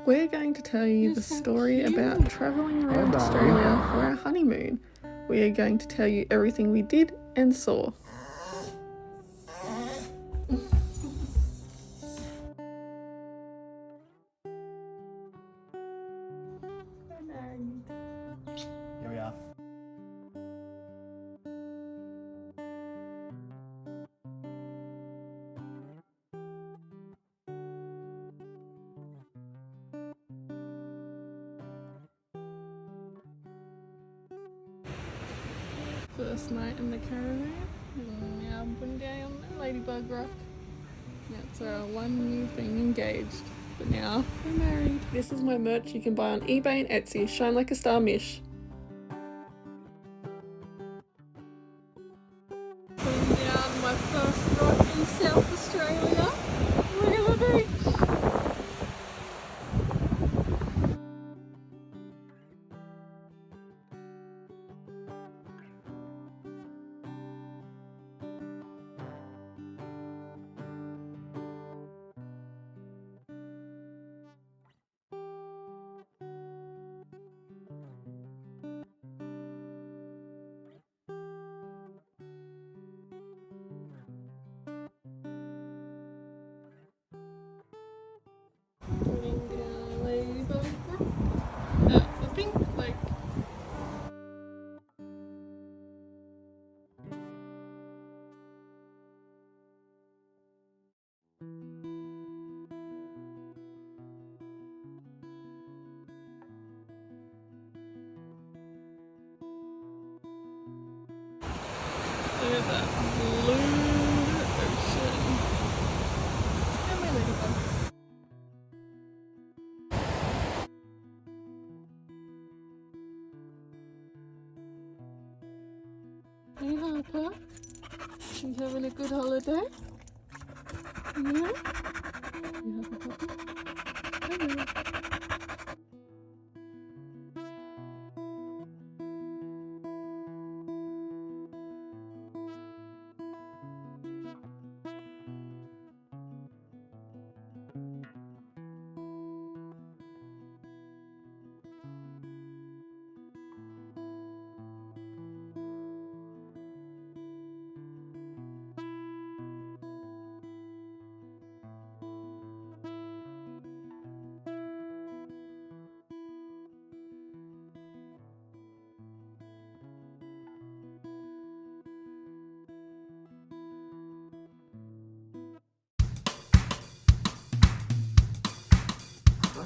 We're going to tell you the story about travelling around Australia for our honeymoon. We are going to tell you everything we did and saw. Here we are. First night in the caravan, and now one day on the Ladybug Rock. That's our one year being engaged, but now we're married. This is my merch you can buy on eBay and Etsy. Shine like a star, Mish. Putting down my first rock in South Australia. Look at the beach. Putting down Ladybug Rock at the Pink Lake. Look at that blue ocean. And my ladybug. Hey Harper, you having a good holiday? Yeah? You having a puppy? Hello.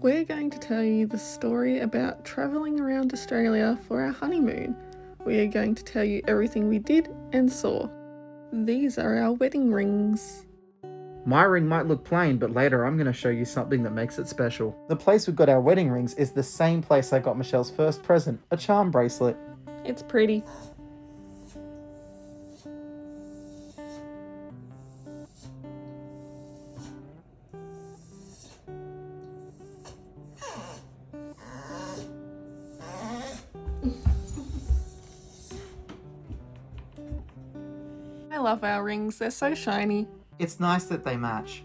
We're going to tell you the story about travelling around Australia for our honeymoon. We are going to tell you everything we did and saw. These are our wedding rings. My ring might look plain, but later I'm going to show you something that makes it special. The place we got our wedding rings is the same place I got Michelle's first present, a charm bracelet. It's pretty. I love our rings, they're so shiny. It's nice that they match.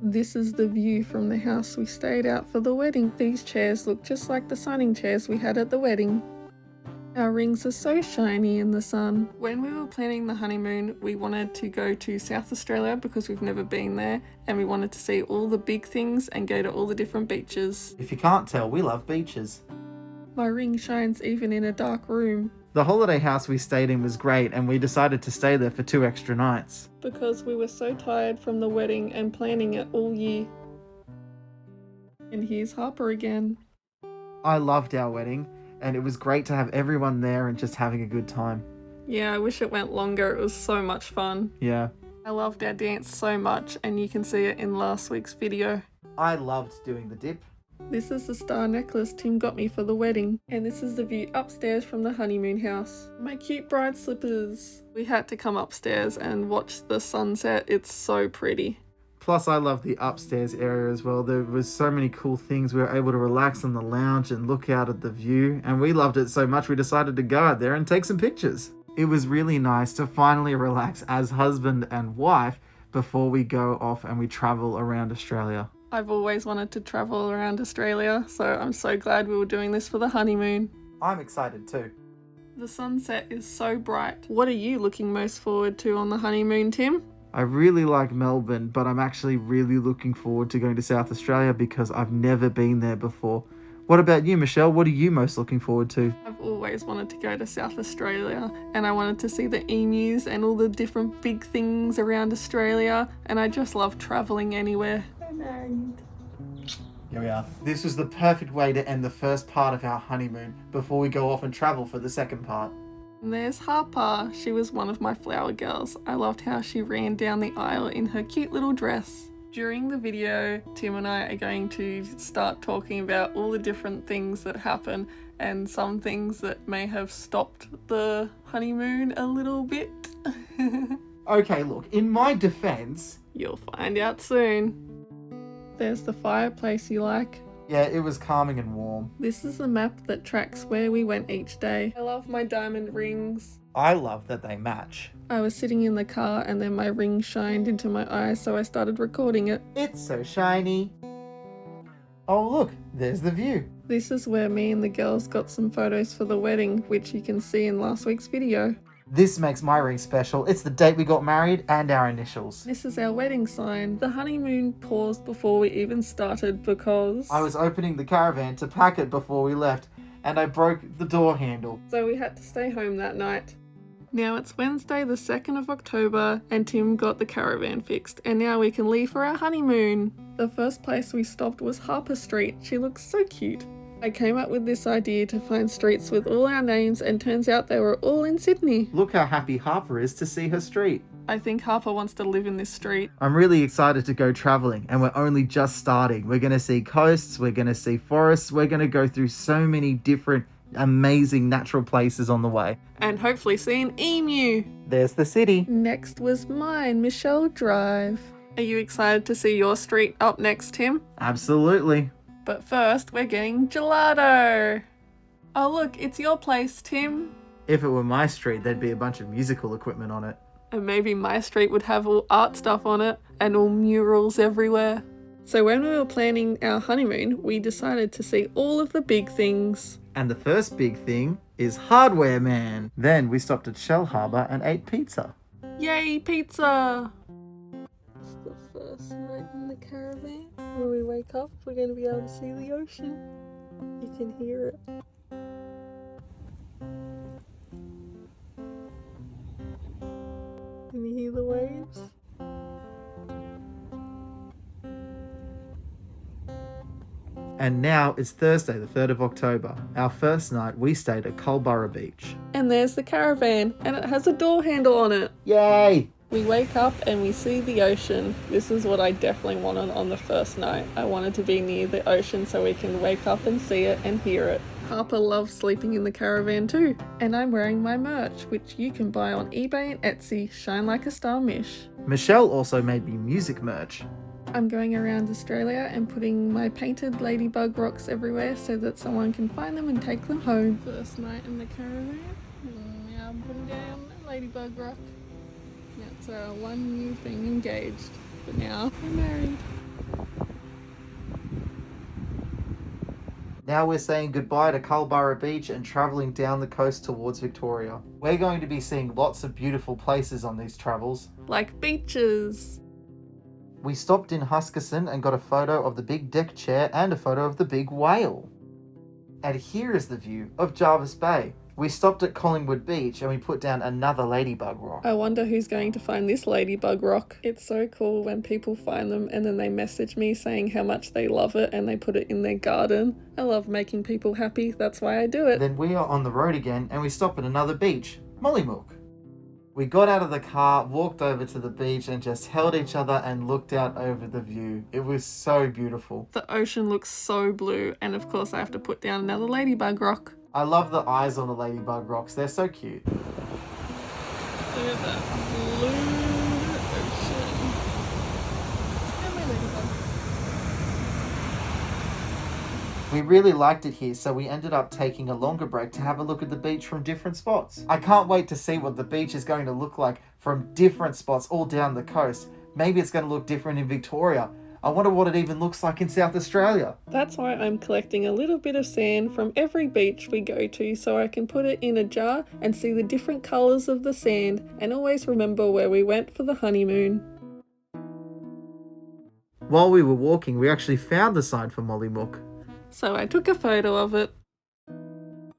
This is the view from the house we stayed at for the wedding. These chairs look just like the signing chairs we had at the wedding. Our rings are so shiny in the sun. When we were planning the honeymoon, we wanted to go to South Australia because we've never been there, and we wanted to see all the big things and go to all the different beaches. If you can't tell, we love beaches. My ring shines even in a dark room. The holiday house we stayed in was great, and we decided to stay there for 2 extra nights. Because we were so tired from the wedding and planning it all year. And here's Harper again. I loved our wedding, and it was great to have everyone there and just having a good time. Yeah, I wish it went longer. It was so much fun. Yeah. I loved our dance so much, and you can see it in last week's video. I loved doing the dip. This is the star necklace Tim got me for the wedding, and this is the view upstairs from the honeymoon house. My cute bride slippers. We had to come upstairs and watch the sunset. It's so pretty. Plus, I love the upstairs area as well. There was so many cool things. We were able to relax on the lounge and look out at the view, and we loved it so much we decided to go out there and take some pictures. It was really nice to finally relax as husband and wife before we go off and we travel around Australia. I've always wanted to travel around Australia, so I'm so glad we were doing this for the honeymoon. I'm excited too. The sunset is so bright. What are you looking most forward to on the honeymoon, Tim? I really like Melbourne, but I'm actually really looking forward to going to South Australia because I've never been there before. What about you, Michelle? What are you most looking forward to? I've always wanted to go to South Australia, and I wanted to see the emus and all the different big things around Australia, and I just love travelling anywhere. I'm married. Here we are. This was the perfect way to end the first part of our honeymoon before we go off and travel for the second part. And there's Harper. She was one of my flower girls. I loved how she ran down the aisle in her cute little dress. During the video, Tim and I are going to start talking about all the different things that happen and some things that may have stopped the honeymoon a little bit. Okay, look, in my defense... You'll find out soon. There's the fireplace you like. Yeah, it was calming and warm. This is the map that tracks where we went each day. I love my diamond rings. I love that they match. I was sitting in the car and then my ring shined into my eyes, so I started recording it. It's so shiny. Oh look, there's the view. This is where me and the girls got some photos for the wedding, which you can see in last week's video. This makes my ring special. It's the date we got married and our initials. This is our wedding sign. The honeymoon paused before we even started because... I was opening the caravan to pack it before we left, and I broke the door handle. So we had to stay home that night. Now it's Wednesday the 2nd of October and Tim got the caravan fixed, and now we can leave for our honeymoon. The first place we stopped was Harper Street. She looks so cute. I came up with this idea to find streets with all our names, and turns out they were all in Sydney. Look how happy Harper is to see her street. I think Harper wants to live in this street. I'm really excited to go travelling, and we're only just starting. We're going to see coasts, we're going to see forests, we're going to go through so many different amazing natural places on the way. And hopefully see an emu. There's the city. Next was mine, Michelle Drive. Are you excited to see your street up next, Tim? Absolutely. But first, we're getting gelato. Oh look, it's your place, Tim. If it were my street, there'd be a bunch of musical equipment on it. And maybe my street would have all art stuff on it and all murals everywhere. So when we were planning our honeymoon, we decided to see all of the big things. And the first big thing is Hardware Man. Then we stopped at Shell Harbour and ate pizza. Yay, pizza! It's the first night in the caravan. When we wake up, we're going to be able to see the ocean. You can hear it. Can you hear the waves? And now it's Thursday, the 3rd of October. Our first night, we stayed at Culburra Beach. And there's the caravan, and it has a door handle on it. Yay! We wake up and we see the ocean. This is what I definitely wanted on the first night. I wanted to be near the ocean so we can wake up and see it and hear it. Harper loves sleeping in the caravan too. And I'm wearing my merch, which you can buy on eBay and Etsy, Shine Like a Star Mish. Michelle also made me music merch. I'm going around Australia and putting my painted ladybug rocks everywhere so that someone can find them and take them home. First night in the caravan. Now I'm putting down a ladybug rock. That's our one new thing engaged. But now we're married. Now we're saying goodbye to Culburra Beach and travelling down the coast towards Victoria. We're going to be seeing lots of beautiful places on these travels. Like beaches. We stopped in Huskisson and got a photo of the big deck chair and a photo of the big whale. And here is the view of Jarvis Bay. We stopped at Collingwood Beach and we put down another ladybug rock. I wonder who's going to find this ladybug rock. It's so cool when people find them and then they message me saying how much they love it and they put it in their garden. I love making people happy, that's why I do it. Then we are on the road again and we stop at another beach, Mollymook. We got out of the car, walked over to the beach and just held each other and looked out over the view. It was so beautiful. The ocean looks so blue, and of course I have to put down another ladybug rock. I love the eyes on the ladybug rocks. They're so cute. Look at that blue ocean. And my ladybug. We really liked it here, so we ended up taking a longer break to have a look at the beach from different spots. I can't wait to see what the beach is going to look like from different spots all down the coast. Maybe it's going to look different in Victoria. I wonder what it even looks like in South Australia. That's why I'm collecting a little bit of sand from every beach we go to so I can put it in a jar and see the different colours of the sand and always remember where we went for the honeymoon. While we were walking, we actually found the sign for Mollymook. So I took a photo of it.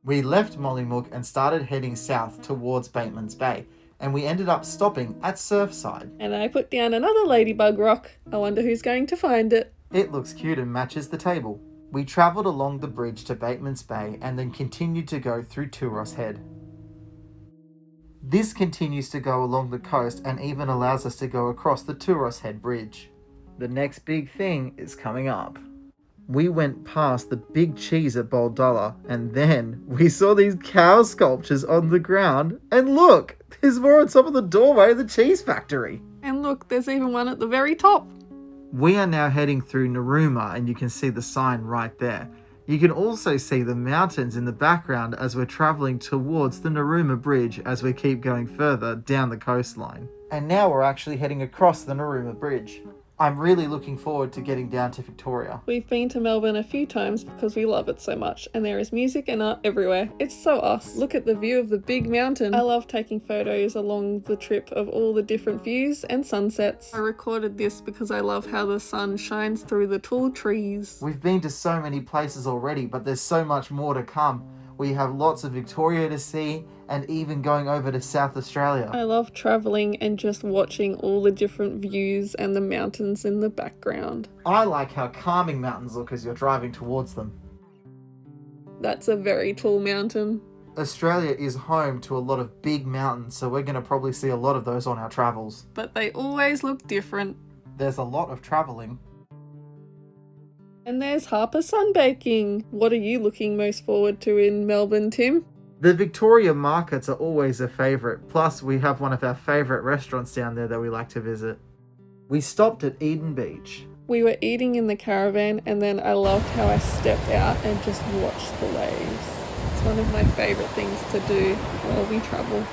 We left Mollymook and started heading south towards Bateman's Bay, and we ended up stopping at Surfside. And I put down another ladybug rock. I wonder who's going to find it. It looks cute and matches the table. We travelled along the bridge to Bateman's Bay and then continued to go through Turos Head. This continues to go along the coast and even allows us to go across the Turos Head Bridge. The next big thing is coming up. We went past the big cheese at Boldullah, and then we saw these cow sculptures on the ground, and look, there's more on top of the doorway of the cheese factory. And look, there's even one at the very top. We are now heading through Narooma, and you can see the sign right there. You can also see the mountains in the background as we're travelling towards the Narooma Bridge as we keep going further down the coastline. And now we're actually heading across the Narooma Bridge. I'm really looking forward to getting down to Victoria. We've been to Melbourne a few times because we love it so much, and there is music and art everywhere. It's so us. Look at the view of the big mountain. I love taking photos along the trip of all the different views and sunsets. I recorded this because I love how the sun shines through the tall trees. We've been to so many places already, but there's so much more to come. We have lots of Victoria to see, and even going over to South Australia. I love travelling and just watching all the different views and the mountains in the background. I like how calming mountains look as you're driving towards them. That's a very tall mountain. Australia is home to a lot of big mountains, so we're going to probably see a lot of those on our travels. But they always look different. There's a lot of travelling. And there's Harper sunbaking. What are you looking most forward to in Melbourne, Tim? The Victoria markets are always a favourite, plus we have one of our favourite restaurants down there that we like to visit. We stopped at Eden Beach. We were eating in the caravan, and then I loved how I stepped out and just watched the waves. It's one of my favourite things to do while we travel.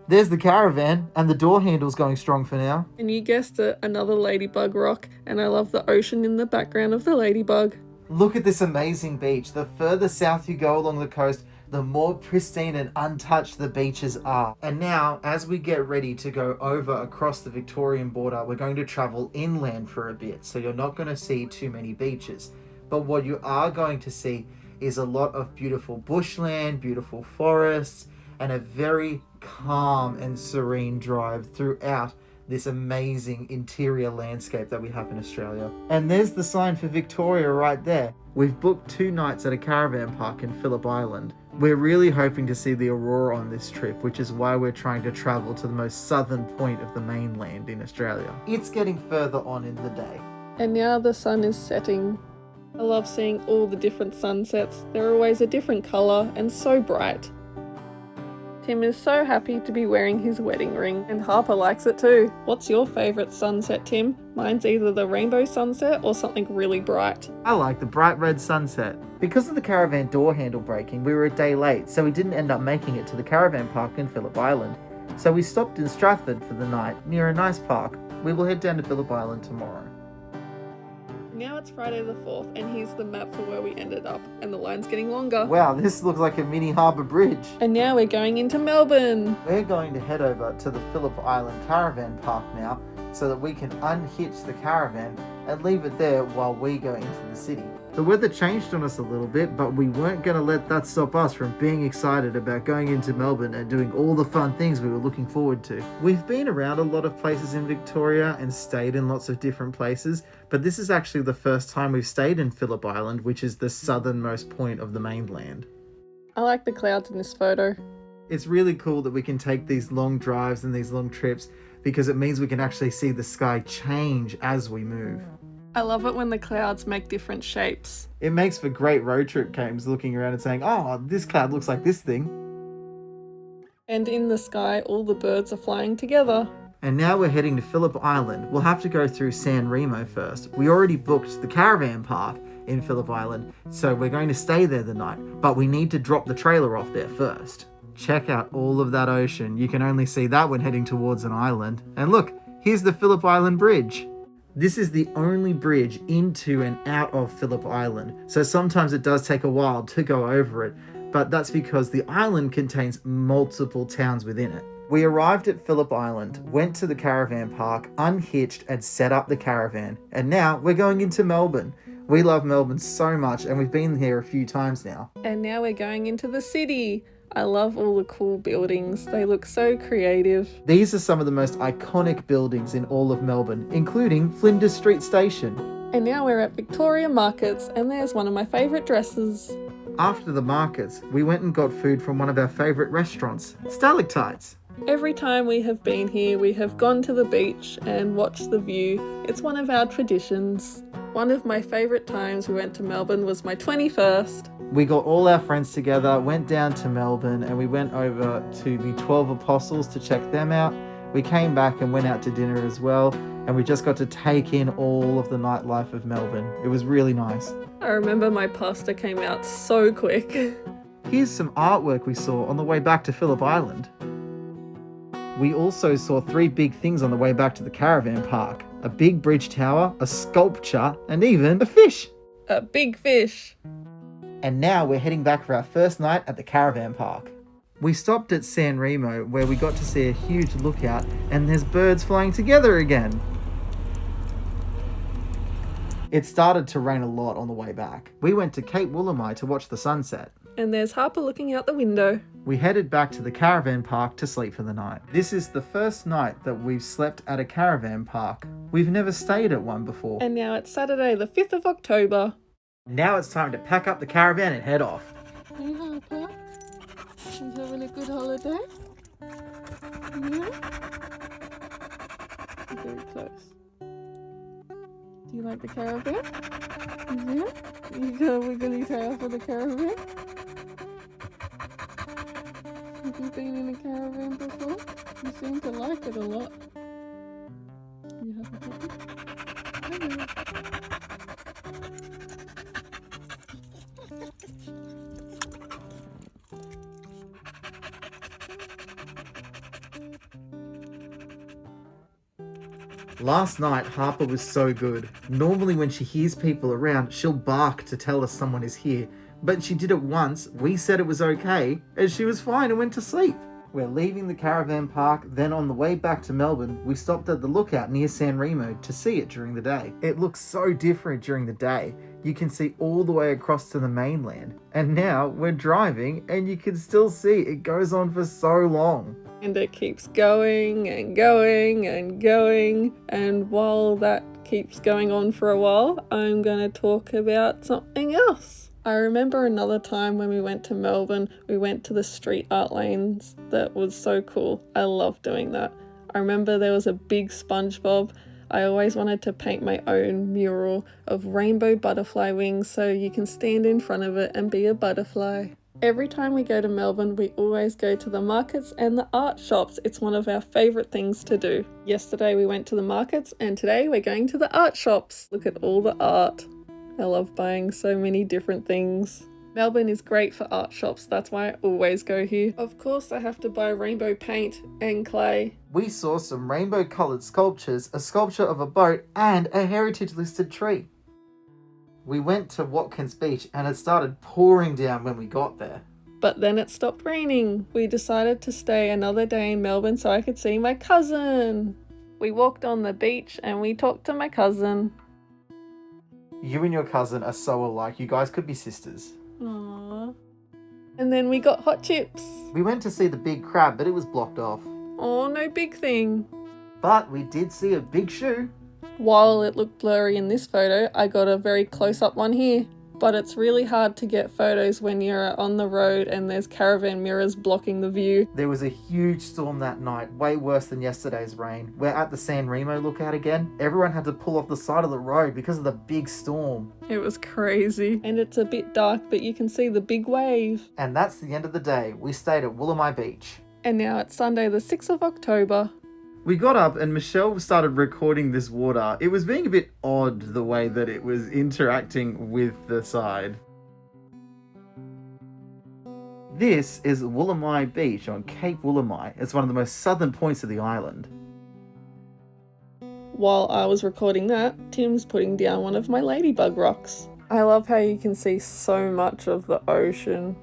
There's the caravan, and the door handle's going strong for now. And you guessed it, another ladybug rock, and I love the ocean in the background of the ladybug. Look at this amazing beach. The further south you go along the coast, the more pristine and untouched the beaches are. And now, as we get ready to go over across the Victorian border, we're going to travel inland for a bit, so you're not going to see too many beaches. But what you are going to see is a lot of beautiful bushland, beautiful forests, and a very calm and serene drive throughout this amazing interior landscape that we have in Australia. And there's the sign for Victoria right there. We've booked 2 nights at a caravan park in Phillip Island. We're really hoping to see the aurora on this trip, which is why we're trying to travel to the most southern point of the mainland in Australia. It's getting further on in the day. And now the sun is setting. I love seeing all the different sunsets. They're always a different colour and so bright. Tim is so happy to be wearing his wedding ring, and Harper likes it too. What's your favourite sunset, Tim? Mine's either the rainbow sunset or something really bright. I like the bright red sunset. Because of the caravan door handle breaking, we were a day late, so we didn't end up making it to the caravan park in Phillip Island. So we stopped in Stratford for the night, near a nice park. We will head down to Phillip Island tomorrow. Now it's Friday the 4th, and here's the map for where we ended up, and the line's getting longer. Wow, this looks like a mini harbour bridge. And now we're going into Melbourne. We're going to head over to the Phillip Island Caravan Park now, so that we can unhitch the caravan and leave it there while we go into the city. The weather changed on us a little bit, but we weren't going to let that stop us from being excited about going into Melbourne and doing all the fun things we were looking forward to. We've been around a lot of places in Victoria and stayed in lots of different places, but this is actually the first time we've stayed in Phillip Island, which is the southernmost point of the mainland. I like the clouds in this photo. It's really cool that we can take these long drives and these long trips because it means we can actually see the sky change as we move. I love it when the clouds make different shapes. It makes for great road trip games, looking around and saying, oh, this cloud looks like this thing. And in the sky, all the birds are flying together. And now we're heading to Phillip Island. We'll have to go through San Remo first. We already booked the caravan park in Phillip Island, so we're going to stay there the night, but we need to drop the trailer off there first. Check out all of that ocean. You can only see that when heading towards an island. And look, here's the Phillip Island Bridge. This is the only bridge into and out of Phillip Island, so sometimes it does take a while to go over it, but that's because the island contains multiple towns within it. We arrived at Phillip Island, went to the caravan park, unhitched and set up the caravan, and now we're going into Melbourne. We love Melbourne so much and we've been here a few times now. And now we're going into the city. I love all the cool buildings. They look so creative. These are some of the most iconic buildings in all of Melbourne, including Flinders Street Station. And now we're at Victoria Markets, and there's one of my favourite dresses. After the markets, we went and got food from one of our favourite restaurants, Stalactites. Every time we have been here, we have gone to the beach and watched the view. It's one of our traditions. One of my favourite times we went to Melbourne was my 21st. We got all our friends together, went down to Melbourne, and we went over to the 12 Apostles to check them out. We came back and went out to dinner as well, and we just got to take in all of the nightlife of Melbourne. It was really nice. I remember my pasta came out so quick. Here's some artwork we saw on the way back to Phillip Island. We also saw 3 big things on the way back to the caravan park. A big bridge tower, a sculpture, and even a fish. A big fish. And now we're heading back for our first night at the caravan park. We stopped at San Remo where we got to see a huge lookout and there's birds flying together again. It started to rain a lot on the way back. We went to Cape Woolamai to watch the sunset. And there's Harper looking out the window. We headed back to the caravan park to sleep for the night. This is the first night that we've slept at a caravan park. We've never stayed at one before. And now it's Saturday the 5th of October. Now it's time to pack up the caravan and head off. Hey Harper, you having a good holiday? Yeah? Very close. Do you like the caravan? Yeah? You got a wiggly tail for the caravan? Have you been in a caravan before? You seem to like it a lot. You have a puppy? Hello. Last night, Harper was so good. Normally when she hears people around, she'll bark to tell us someone is here. But she did it once, we said it was okay, and she was fine and went to sleep. We're leaving the caravan park, then on the way back to Melbourne, we stopped at the lookout near San Remo to see it during the day. It looks so different during the day. You can see all the way across to the mainland. And now we're driving and you can still see it goes on for so long. And it keeps going and going and going. And while that keeps going on for a while, I'm going to talk about something else. I remember another time when we went to Melbourne, we went to the street art lanes. That was so cool. I love doing that. I remember there was a big SpongeBob. I always wanted to paint my own mural of rainbow butterfly wings so you can stand in front of it and be a butterfly. Every time we go to Melbourne, we always go to the markets and the art shops. It's one of our favourite things to do. Yesterday we went to the markets and today we're going to the art shops. Look at all the art. I love buying so many different things. Melbourne is great for art shops, that's why I always go here. Of course I have to buy rainbow paint and clay. We saw some rainbow coloured sculptures, a sculpture of a boat and a heritage listed tree. We went to Watkins Beach and it started pouring down when we got there. But then it stopped raining. We decided to stay another day in Melbourne so I could see my cousin. We walked on the beach and we talked to my cousin. You and your cousin are so alike, you guys could be sisters. Aww. And then we got hot chips. We went to see the big crab, but it was blocked off. Oh, no big thing. But we did see a big shoe. While it looked blurry in this photo, I got a very close-up one here. But it's really hard to get photos when you're on the road and there's caravan mirrors blocking the view. There was a huge storm that night, way worse than yesterday's rain. We're at the San Remo lookout again. Everyone had to pull off the side of the road because of the big storm. It was crazy. And it's a bit dark, but you can see the big wave. And that's the end of the day. We stayed at Wollemi Beach. And now it's Sunday the 6th of October. We got up and Michelle started recording this water. It was being a bit odd the way that it was interacting with the side. This is Wollemi Beach on Cape Wollemi. It's one of the most southern points of the island. While I was recording that, Tim's putting down one of my ladybug rocks. I love how you can see so much of the ocean.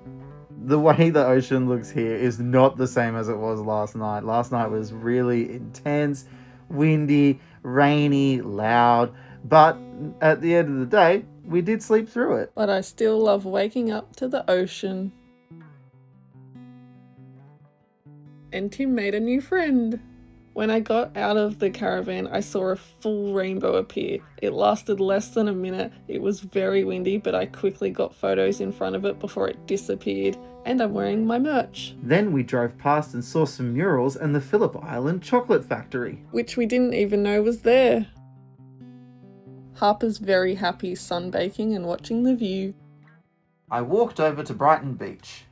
The way the ocean looks here is not the same as it was last night. Last night was really intense, windy, rainy, loud, but at the end of the day, we did sleep through it. But I still love waking up to the ocean. And Tim made a new friend. When I got out of the caravan, I saw a full rainbow appear. It lasted less than a minute. It was very windy, but I quickly got photos in front of it before it disappeared. And I'm wearing my merch. Then we drove past and saw some murals and the Phillip Island chocolate factory, which we didn't even know was there. Harper's very happy sunbaking and watching the view. I walked over to Brighton Beach.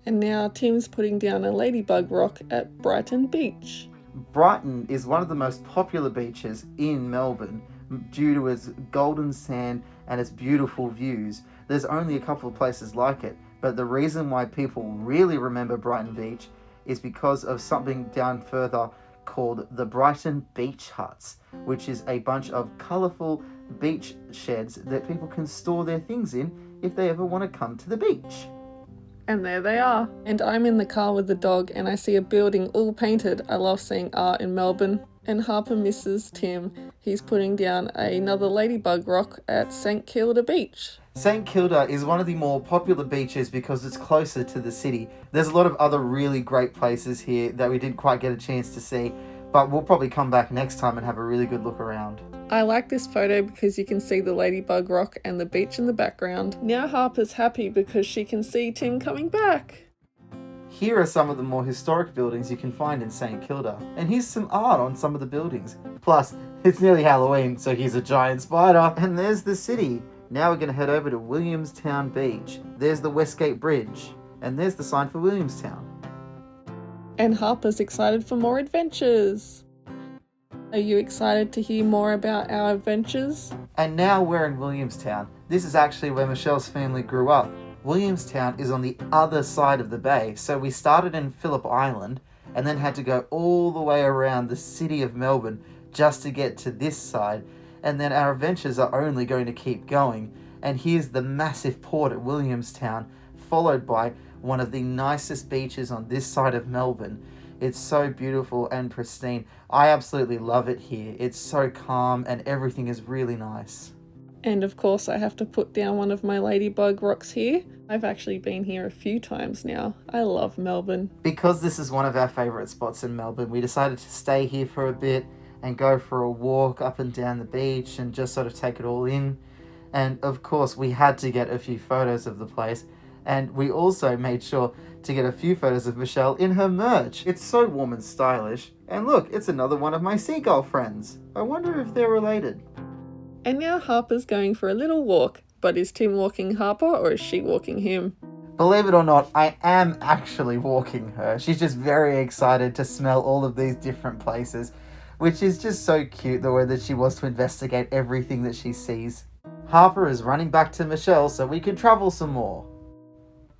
And now Tim's putting down a ladybug rock at Brighton Beach. Brighton is one of the most popular beaches in Melbourne due to its golden sand and its beautiful views. There's only a couple of places like it, but the reason why people really remember Brighton Beach is because of something down further called the Brighton Beach Huts, which is a bunch of colourful beach sheds that people can store their things in if they ever want to come to the beach. And there they are. And I'm in the car with the dog and I see a building all painted. I love seeing art in Melbourne. And Harper misses Tim. He's putting down another ladybug rock at St Kilda Beach. St Kilda is one of the more popular beaches because it's closer to the city. There's a lot of other really great places here that we didn't quite get a chance to see, but we'll probably come back next time and have a really good look around. I like this photo because you can see the ladybug rock and the beach in the background. Now Harper's happy because she can see Tim coming back. Here are some of the more historic buildings you can find in St Kilda. And here's some art on some of the buildings. Plus, it's nearly Halloween, so here's a giant spider. And there's the city. Now we're going to head over to Williamstown Beach. There's the Westgate Bridge. And there's the sign for Williamstown. And Harper's excited for more adventures. Are you excited to hear more about our adventures? And now we're in Williamstown. This is actually where Michelle's family grew up. Williamstown is on the other side of the bay, so we started in Phillip Island and then had to go all the way around the city of Melbourne just to get to this side, and then our adventures are only going to keep going. And here's the massive port at Williamstown, followed by one of the nicest beaches on this side of Melbourne. It's so beautiful and pristine. I absolutely love it here. It's so calm and everything is really nice. And of course I have to put down one of my ladybug rocks here. I've actually been here a few times now. I love Melbourne. Because this is one of our favourite spots in Melbourne, we decided to stay here for a bit and go for a walk up and down the beach and just sort of take it all in. And of course we had to get a few photos of the place. And we also made sure to get a few photos of Michelle in her merch. It's so warm and stylish. And look, it's another one of my seagull friends. I wonder if they're related. And now Harper's going for a little walk. But is Tim walking Harper or is she walking him? Believe it or not, I am actually walking her. She's just very excited to smell all of these different places, which is just so cute, the way that she wants to investigate everything that she sees. Harper is running back to Michelle so we can travel some more.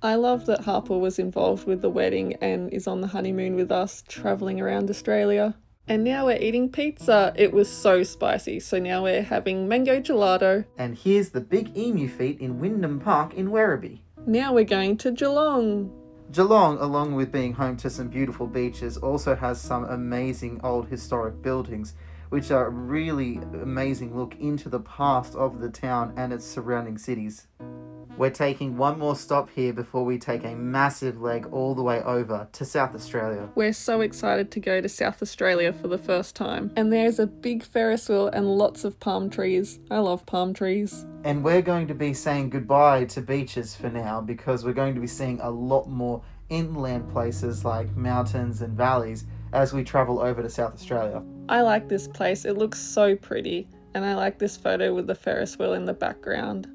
I love that Harper was involved with the wedding and is on the honeymoon with us, travelling around Australia. And now we're eating pizza. It was so spicy, so now we're having mango gelato. And here's the big emu feet in Wyndham Park in Werribee. Now we're going to Geelong. Geelong, along with being home to some beautiful beaches, also has some amazing old historic buildings, which are a really amazing look into the past of the town and its surrounding cities. We're taking one more stop here before we take a massive leg all the way over to South Australia. We're so excited to go to South Australia for the first time. And there's a big Ferris wheel and lots of palm trees. I love palm trees. And we're going to be saying goodbye to beaches for now because we're going to be seeing a lot more inland places like mountains and valleys as we travel over to South Australia. I like this place. It looks so pretty. And I like this photo with the Ferris wheel in the background.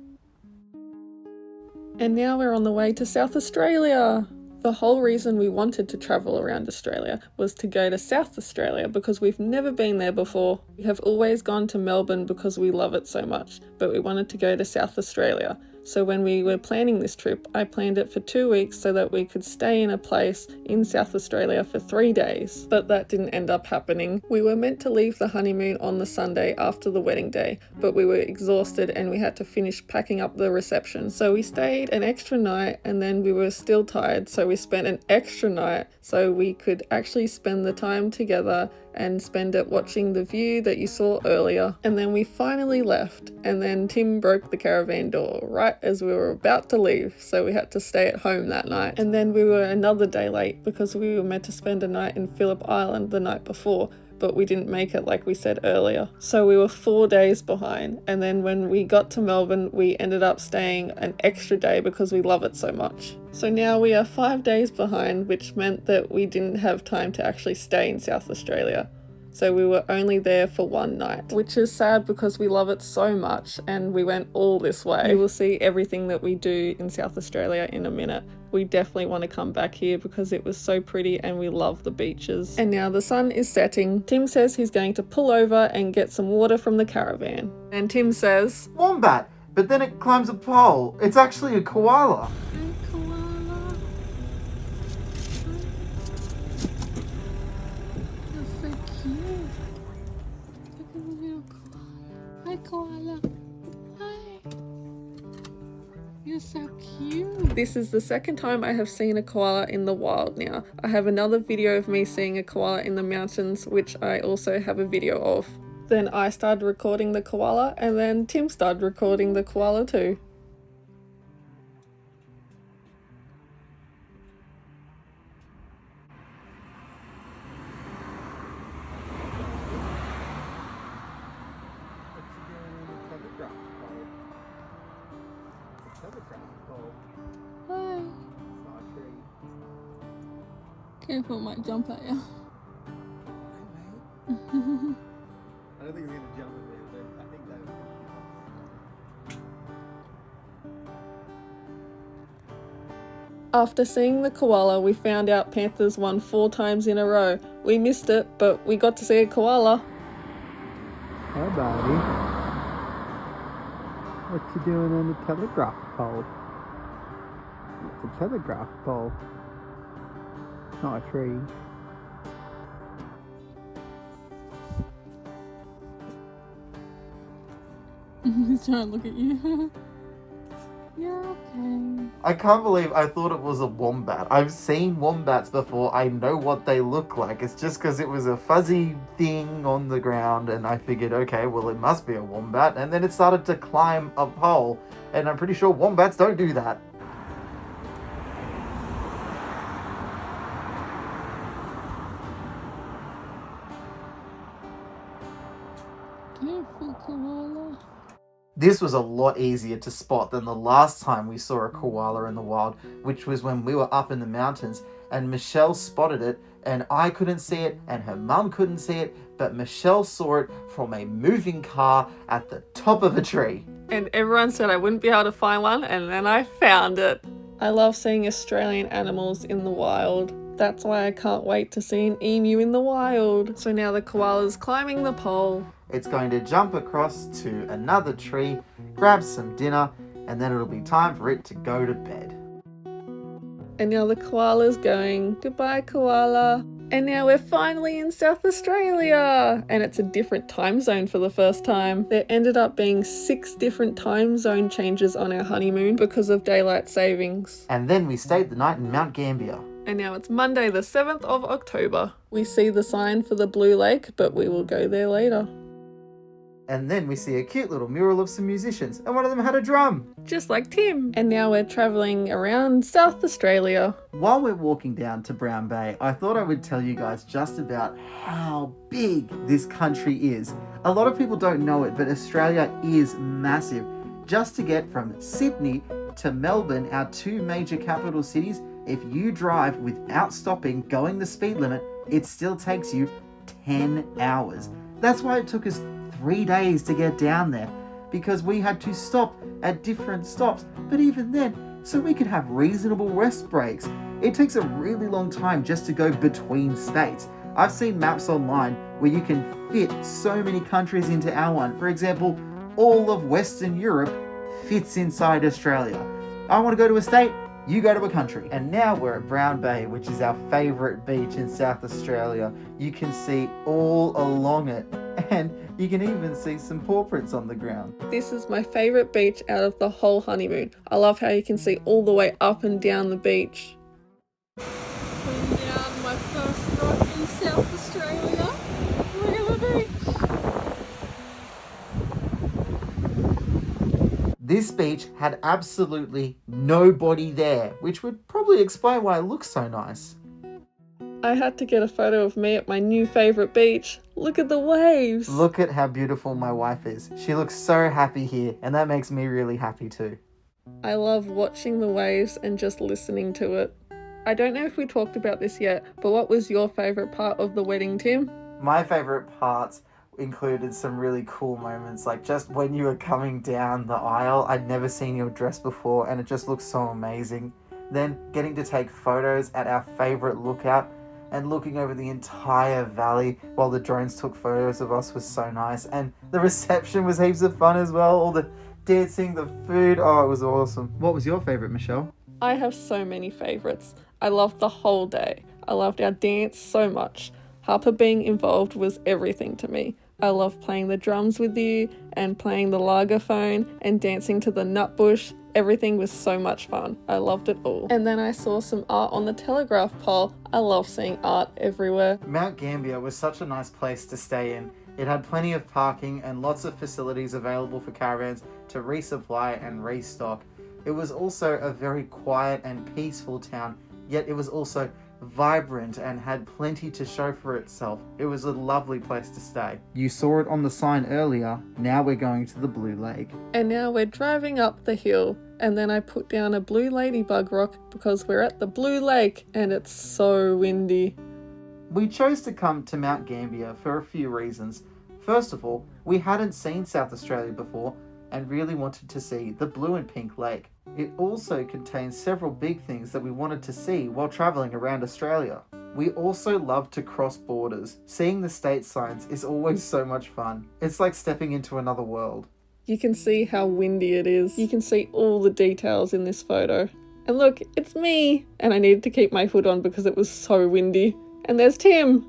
And now we're on the way to South Australia. The whole reason we wanted to travel around Australia was to go to South Australia because we've never been there before. We have always gone to Melbourne because we love it so much, but we wanted to go to South Australia. So when we were planning this trip, I planned it for 2 weeks so that we could stay in a place in South Australia for 3 days. But that didn't end up happening. We were meant to leave the honeymoon on the Sunday after the wedding day, but we were exhausted and we had to finish packing up the reception. So we stayed an extra night and then we were still tired, so we spent an extra night so we could actually spend the time together and spend it watching the view that you saw earlier. And then we finally left, and then Tim broke the caravan door right as we were about to leave, so we had to stay at home that night. And then we were another day late because we were meant to spend a night in Phillip Island the night before, but we didn't make it like we said earlier. So we were 4 days behind, and then when we got to Melbourne, we ended up staying an extra day because we love it so much. So now we are 5 days behind, which meant that we didn't have time to actually stay in South Australia. So we were only there for 1 night, which is sad because we love it so much and we went all this way. You will see everything that we do in South Australia in a minute. We definitely want to come back here because it was so pretty and we love the beaches. And now the sun is setting. Tim says he's going to pull over and get some water from the caravan. And Tim says, Wombat, but then it climbs a pole. It's actually a koala. Koala. Hi. You're so cute. This is the second time I have seen a koala in the wild now. I have another video of me seeing a koala in the mountains, which I also have a video of. Then I started recording the koala, and then Tim started recording the koala too. Hi. Careful, it might jump at you. I don't think he's going to jump in there, but I think that would be After seeing the koala, we found out Panthers won 4 times in a row. We missed it, but we got to see a koala. Hi, buddy. What you doing on the telegraph pole? It's a telegraph pole, not a tree. He's trying to look at you. You're okay. I can't believe I thought it was a wombat. I've seen wombats before. I know what they look like. It's just because it was a fuzzy thing on the ground and I figured, okay, well, it must be a wombat. And then it started to climb a pole. And I'm pretty sure wombats don't do that. Careful, koala. This was a lot easier to spot than the last time we saw a koala in the wild, which was when we were up in the mountains and Michelle spotted it and I couldn't see it and her mum couldn't see it, but Michelle saw it from a moving car at the top of a tree. And everyone said I wouldn't be able to find one, and then I found it. I love seeing Australian animals in the wild. That's why I can't wait to see an emu in the wild. So now the koala's climbing the pole. It's going to jump across to another tree, grab some dinner, and then it'll be time for it to go to bed. And now the koala's going, goodbye koala. And now we're finally in South Australia. And it's a different time zone for the first time. There ended up being 6 different time zone changes on our honeymoon because of daylight savings. And then we stayed the night in Mount Gambier. And now it's Monday the 7th of October. We see the sign for the Blue Lake, but we will go there later. And then we see a cute little mural of some musicians, and one of them had a drum. Just like Tim. And now we're travelling around South Australia. While we're walking down to Brown Bay, I thought I would tell you guys just about how big this country is. A lot of people don't know it, but Australia is massive. Just to get from Sydney to Melbourne, our two major capital cities, if you drive without stopping, going the speed limit, it still takes you 10 hours. That's why it took us 3 days to get down there, because we had to stop at different stops, but even then, so we could have reasonable rest breaks. It takes a really long time just to go between states. I've seen maps online where you can fit so many countries into our one. For example, all of Western Europe fits inside Australia. I want to go to a state, you go to a country. And now we're at Brown Bay, which is our favourite beach in South Australia. You can see all along it, and you can even see some paw prints on the ground. This is my favourite beach out of the whole honeymoon. I love how you can see all the way up and down the beach. Putting down my first rock in South Australia. Look at the beach. This beach had absolutely nobody there, which would probably explain why it looks so nice. I had to get a photo of me at my new favourite beach. Look at the waves. Look at how beautiful my wife is. She looks so happy here, and that makes me really happy too. I love watching the waves and just listening to it. I don't know if we talked about this yet, but what was your favourite part of the wedding, Tim? My favourite parts included some really cool moments, like just when you were coming down the aisle. I'd never seen your dress before, and it just looked so amazing. Then getting to take photos at our favourite lookout, and looking over the entire valley while the drones took photos of us was so nice. And the reception was heaps of fun as well. All the dancing, the food, oh, it was awesome. What was your favourite, Michelle? I have so many favourites. I loved the whole day. I loved our dance so much. Harper being involved was everything to me. I loved playing the drums with you and playing the lagerphone and dancing to the nutbush. Everything was so much fun. I loved it all. And then I saw some art on the telegraph pole. I love seeing art everywhere. Mount Gambier was such a nice place to stay in. It had plenty of parking and lots of facilities available for caravans to resupply and restock. It was also a very quiet and peaceful town, yet it was also vibrant and had plenty to show for itself. It was a lovely place to stay. You saw it on the sign earlier. Now we're going to the Blue Lake. And now we're driving up the hill, and then I put down a blue ladybug rock because we're at the Blue Lake and it's so windy. We chose to come to Mount Gambier for a few reasons. First of all, we hadn't seen South Australia before and really wanted to see the blue and pink lake. It also contains several big things that we wanted to see while travelling around Australia. We also love to cross borders. Seeing the state signs is always so much fun. It's like stepping into another world. You can see how windy it is. You can see all the details in this photo. And look, it's me! And I needed to keep my hood on because it was so windy. And there's Tim!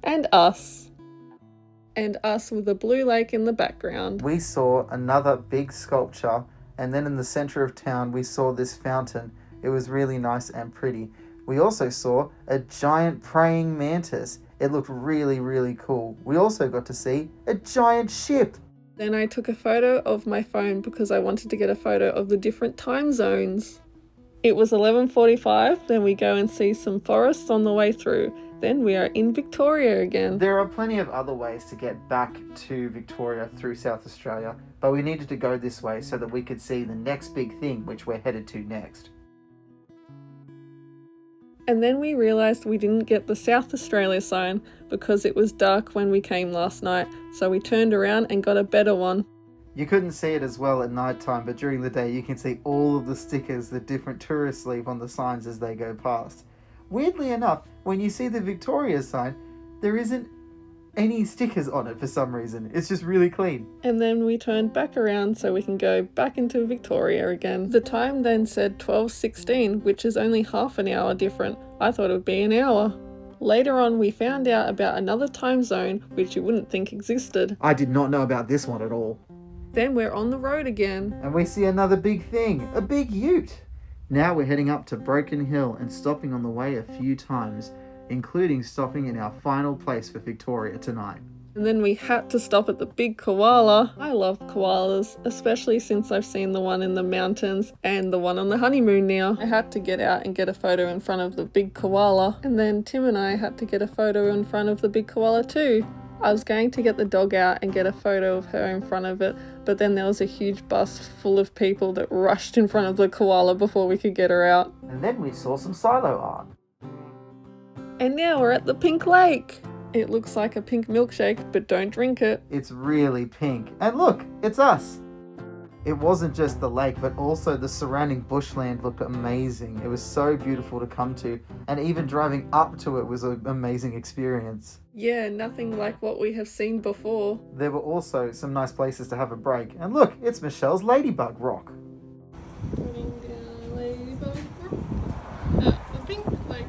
And us. And us with the blue lake in the background. We saw another big sculpture, and then in the centre of town we saw this fountain. It was really nice and pretty. We also saw a giant praying mantis. It looked really, really cool. We also got to see a giant ship. Then I took a photo of my phone because I wanted to get a photo of the different time zones. It was 11:45, then we go and see some forests on the way through. Then we are in Victoria again. There are plenty of other ways to get back to Victoria through South Australia, but we needed to go this way so that we could see the next big thing which we're headed to next. And then we realised we didn't get the South Australia sign because it was dark when we came last night, so we turned around and got a better one. You couldn't see it as well at night time, but during the day you can see all of the stickers that different tourists leave on the signs as they go past. Weirdly enough, when you see the Victoria sign, there isn't any stickers on it for some reason. It's just really clean. And then we turned back around so we can go back into Victoria again. The time then said 12:16, which is only half an hour different. I thought it would be an hour. Later on, we found out about another time zone which you wouldn't think existed. I did not know about this one at all. Then we're on the road again. And we see another big thing, a big ute. Now we're heading up to Broken Hill and stopping on the way a few times, including stopping in our final place for Victoria tonight. And then we had to stop at the big koala. I love koalas, especially since I've seen the one in the mountains and the one on the honeymoon now. I had to get out and get a photo in front of the big koala. And then Tim and I had to get a photo in front of the big koala too. I was going to get the dog out and get a photo of her in front of it, but then there was a huge bus full of people that rushed in front of the koala before we could get her out. And then we saw some silo art. And now we're at the pink lake. It looks like a pink milkshake, but don't drink it. It's really pink. And look, it's us. It wasn't just the lake, but also the surrounding bushland looked amazing. It was so beautiful to come to, and even driving up to it was an amazing experience. Yeah, nothing like what we have seen before. There were also some nice places to have a break. And look, it's Michelle's Ladybug Rock. Putting down Ladybug Rock at the pink lake.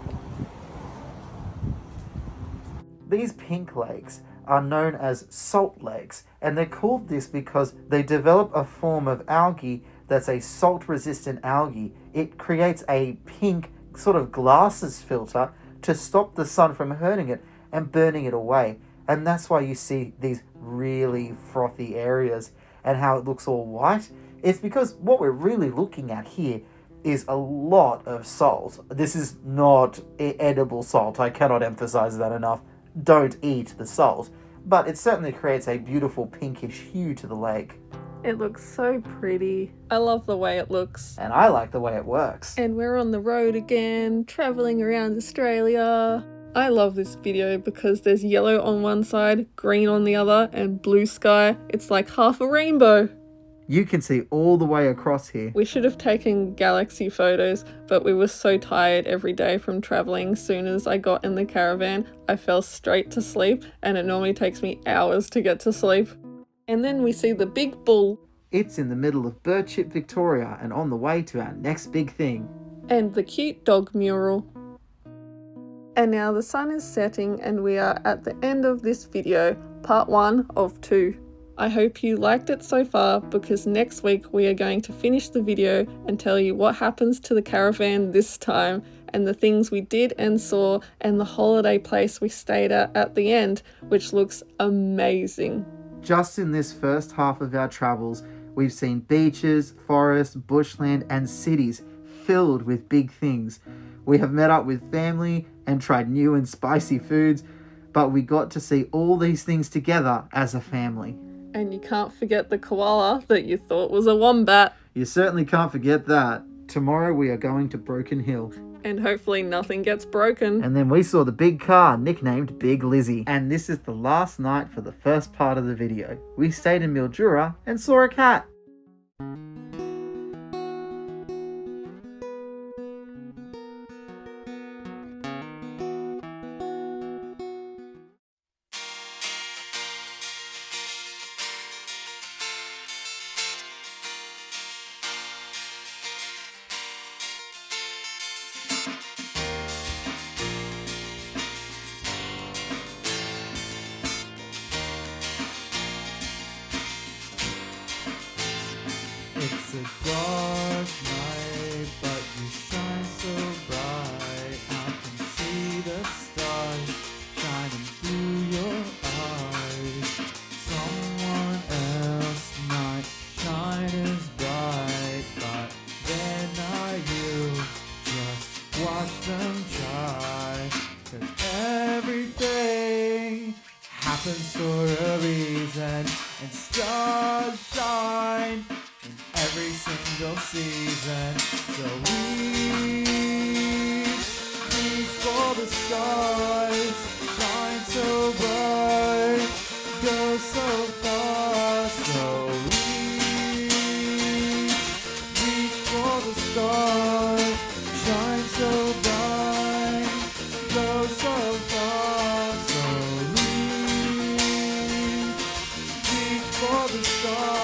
These pink lakes are known as salt lakes, and they're called this because they develop a form of algae that's a salt-resistant algae. It creates a pink sort of glasses filter to stop the sun from hurting it and burning it away. And that's why you see these really frothy areas and how it looks all white. It's because what we're really looking at here is a lot of salt. This is not edible salt. I cannot emphasize that enough. Don't eat the salt, but it certainly creates a beautiful pinkish hue to the lake. It looks so pretty. I love the way it looks. And I like the way it works. And we're on the road again, traveling around Australia. I love this video because there's yellow on one side, green on the other, and blue sky. It's like half a rainbow. You can see all the way across here. We should have taken galaxy photos, but we were so tired every day from traveling. Soon as I got in the caravan, I fell straight to sleep, and it normally takes me hours to get to sleep. And then we see the big bull. It's in the middle of Birdship, Victoria, and on the way to our next big thing. And the cute dog mural. And now the sun is setting and we are at the end of this video, part 1 of 2. I hope you liked it so far, because next week we are going to finish the video and tell you what happens to the caravan this time, and the things we did and saw, and the holiday place we stayed at the end, which looks amazing. Just in this first half of our travels, we've seen beaches, forests, bushland, and cities filled with big things. We have met up with family and tried new and spicy foods, but we got to see all these things together as a family. And you can't forget the koala that you thought was a wombat. You certainly can't forget that. Tomorrow we are going to Broken Hill. And hopefully nothing gets broken. And then we saw the big car nicknamed Big Lizzie. And this is the last night for the first part of the video. We stayed in Mildura and saw a cat. It's a dark night, but you shine so bright. I can see the stars shining through your eyes. Someone else might shine as bright, but they're not you. Just watch them try, 'cause everything happens for a reason, and stars shine in every single season. So reach for the stars, shine so bright, go so far. So reach for the stars, shine so bright, go so far. So reach for the stars.